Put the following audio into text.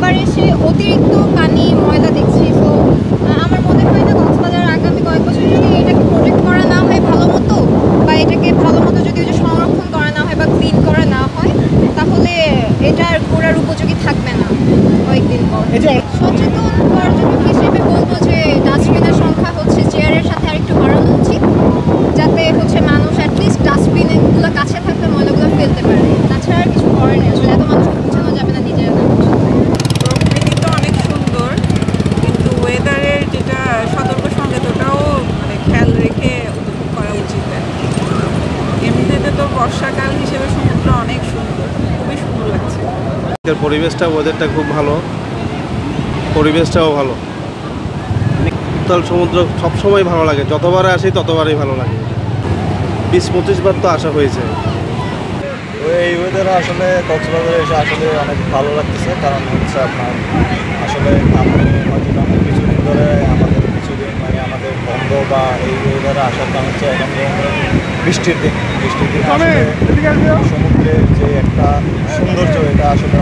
আবার এসে অতিরিক্ত পানি ময়লা দেখছি। তো আমার মনে হয় না কক্সবাজার আগামী কয়েক বছর যদি এটাকে প্রোটেক্ট করা না হয় ভালো মতো, বা এটাকে ভালো মতো যদি সংরক্ষণ করা না হয় বা ক্লিন করা না হয়, তাহলে এটা আর ঘোরার উপযোগী থাকবে না কয়েকদিন পর। সচেতন হওয়ার জন্য হিসেবে বলবো যে ডাস্টবিনের সংখ্যা চেয়ারের সাথে আরেকটু বাড়ানো উচিত, যাতে মানুষ অ্যাটলিস্ট ডাস্টবিনগুলো কাছে থাকলে ময়লাগুলো ফেলতে পারে। তাছাড়া আর কিছু করার নেই আসলে, এত মানুষকে বোঝানো যাবে না নিজেরা না। প্রকৃতি তো অনেক সুন্দর, কিন্তু ওয়েদারের যেটা সতর্ক সংকেত ওটাও খেয়াল রেখে উপভোগ করা উচিত। এমনিতে তো বর্ষাকাল হিসেবে সমুদ্র অনেক সুন্দর, খুবই সুন্দর লাগছে। পরিবেশটা, ওয়েদারটা খুব ভালো, পরিবেশটাও ভালো। উত্তাল সমুদ্র সবসময় ভালো লাগে, যতবারে আসি ততবারই ভালো লাগে। 20-25 বার তো আসা হয়েছে। এই ওয়েদারে আসলে কক্সবাজারে এসে আসলে অনেক ভালো লাগতেছে, কারণ আপনার আসলে আমি হয়তো অনেক কিছুদিন ধরে কিছুদিন আমাদের বন্ধ বা এই ওয়েদারে আসার কারণ এখন বৃষ্টির দিন আসলে সমুদ্রের যে একটা সৌন্দর্য, এটা আসলে